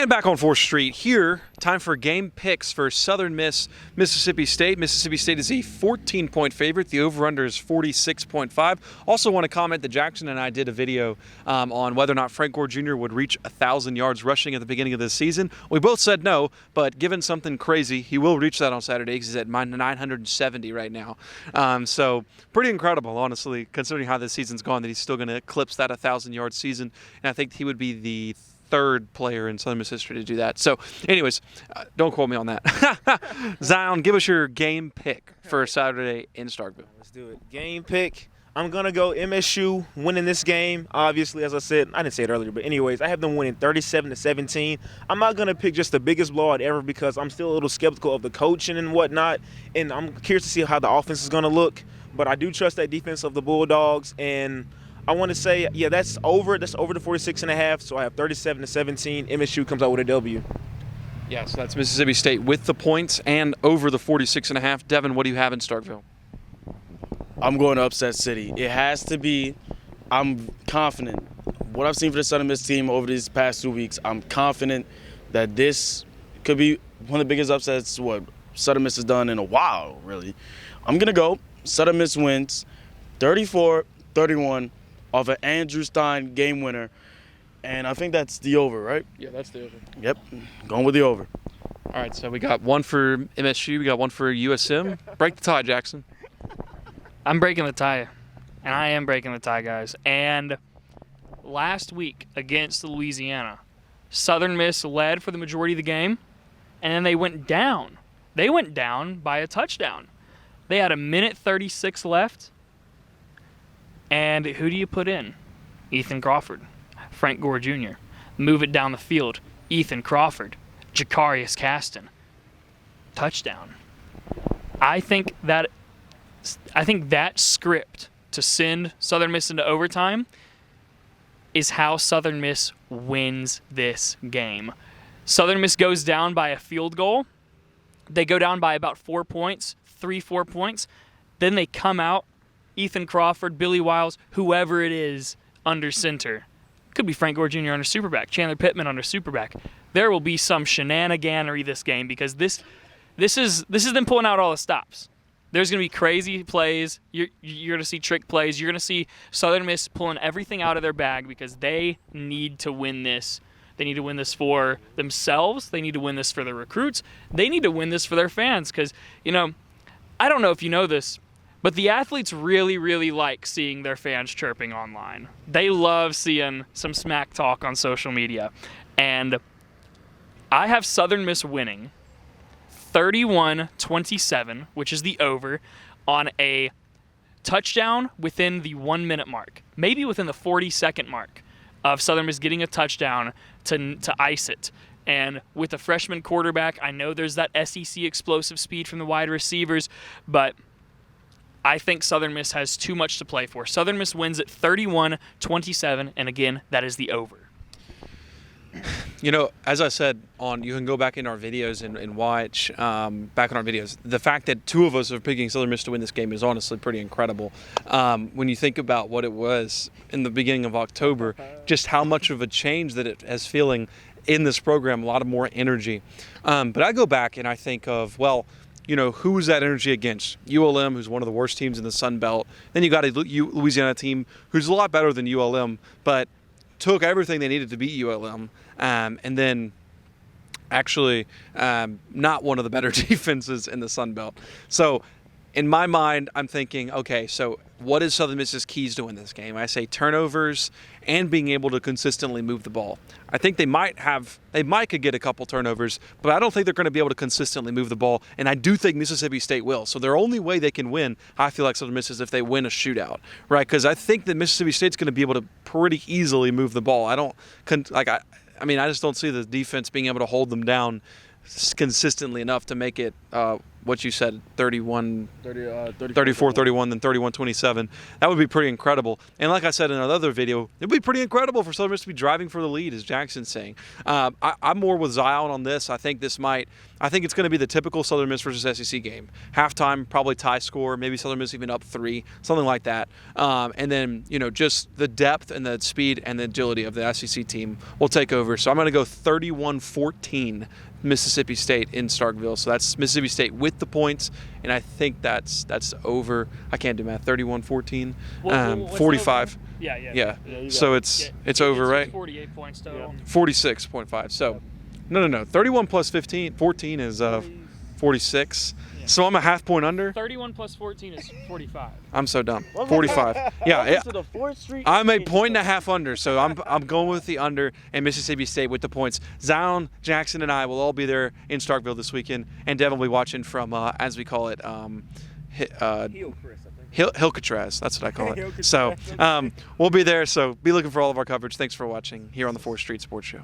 And back on 4th Street here, time for game picks for Southern Miss, Mississippi State. Mississippi State is a 14-point favorite. The over-under is 46.5. Also want to comment that Jackson and I did a video on whether or not Frank Gore Jr. would reach 1,000 yards rushing at the beginning of this season. We both said no, but given something crazy, he will reach that on Saturday because he's at 970 right now. So pretty incredible, honestly, considering how this season's gone, that he's still going to eclipse that 1,000-yard season. And I think he would be the third player in Southern Miss history to do that. So, anyways, don't quote me on that. Zion, give us your game pick for Saturday in Starkville. Let's do it. Game pick. I'm going to go MSU winning this game. Obviously, as I said, I didn't say it earlier, but anyways, I have them winning 37-17. I'm not going to pick just the biggest blowout ever because I'm still a little skeptical of the coaching and whatnot, and I'm curious to see how the offense is going to look. But I do trust that defense of the Bulldogs, and I want to say, yeah, that's over. That's over the 46.5. So I have 37-17. MSU comes out with a W. Yeah, so that's Mississippi State with the points and over the 46.5. Devin, what do you have in Starkville? I'm going to upset City. It has to be. I'm confident. What I've seen for the Southern Miss team over these past 2 weeks, I'm confident that this could be one of the biggest upsets what Southern Miss has done in a while, really. I'm going to go. Southern Miss wins 34-31. Off an Andrew Stein game winner. And I think that's the over, right? Yeah, that's the over. Yep, going with the over. All right, so we got one for MSU, we got one for USM. Break the tie, Jackson. I'm breaking the tie, and I am breaking the tie, guys. And last week against Louisiana, Southern Miss led for the majority of the game, and then they went down. They went down by a touchdown. They had 1:36 left. And who do you put in? Ethan Crawford, Frank Gore Jr. Move it down the field. Ethan Crawford, Jacarius Caston. Touchdown. I think that script to send Southern Miss into overtime is how Southern Miss wins this game. Southern Miss goes down by a field goal. They go down by about 4 points, 4 points. Then they come out. Ethan Crawford, Billy Wiles, whoever it is under center. Could be Frank Gore Jr. under superback, Chandler Pittman under superback. There will be some shenaniganery this game because this is them pulling out all the stops. There's going to be crazy plays. You're going to see trick plays. You're going to see Southern Miss pulling everything out of their bag because they need to win this. They need to win this for themselves. They need to win this for their recruits. They need to win this for their fans because, I don't know if you know this, but the athletes really, really like seeing their fans chirping online. They love seeing some smack talk on social media. And I have Southern Miss winning 31-27, which is the over, on a touchdown within the 1 minute mark. Maybe within the 40-second mark of Southern Miss getting a touchdown to ice it. And with a freshman quarterback, I know there's that SEC explosive speed from the wide receivers, but I think Southern Miss has too much to play for. Southern Miss wins at 31-27, and again, that is the over. As I said, you can go back in our videos and watch back in our videos. The fact that two of us are picking Southern Miss to win this game is honestly pretty incredible. When you think about what it was in the beginning of October, just how much of a change that it has feeling in this program, a lot of more energy. But I go back and I think of, who was that energy against? ULM, who's one of the worst teams in the Sun Belt. Then you got a Louisiana team who's a lot better than ULM, but took everything they needed to beat ULM, and then actually not one of the better defenses in the Sun Belt. So in my mind, I'm thinking, okay, so what is Southern Miss's keys to win this game? I say turnovers and being able to consistently move the ball. I think they might could get a couple turnovers, but I don't think they're going to be able to consistently move the ball, and I do think Mississippi State will. So their only way they can win, I feel like Southern Miss, is if they win a shootout, right? Because I think that Mississippi State's going to be able to pretty easily move the ball. I just don't see the defense being able to hold them down consistently enough to make it what you said, 31, 34, 34-31, then 31-27. That would be pretty incredible. And like I said in another video, it would be pretty incredible for Southern Miss to be driving for the lead, as Jackson's saying. I'm more with Zion on this. I think it's going to be the typical Southern Miss versus SEC game. Halftime, probably tie score, maybe Southern Miss even up 3, something like that. And then, just the depth and the speed and the agility of the SEC team will take over. So I'm going to go 31-14 Mississippi State in Starkville. So that's Mississippi State with the points, and I think that's over. I can't do math. 31-14, 45. Over? Yeah. Yeah. So it's over, right? 48 points total. 46.5. So no. 31 plus 14 is 46. Yeah. So I'm a half point under. 31 plus 14 is 45. I'm so dumb. 45. Yeah. I'm a point and a half under, so I'm going with the under and Mississippi State with the points. Zion, Jackson, and I will all be there in Starkville this weekend, and Devin will be watching from, as we call it, Hilcatraz. That's what I call it. So we'll be there. So be looking for all of our coverage. Thanks for watching here on the 4th Street Sports Show.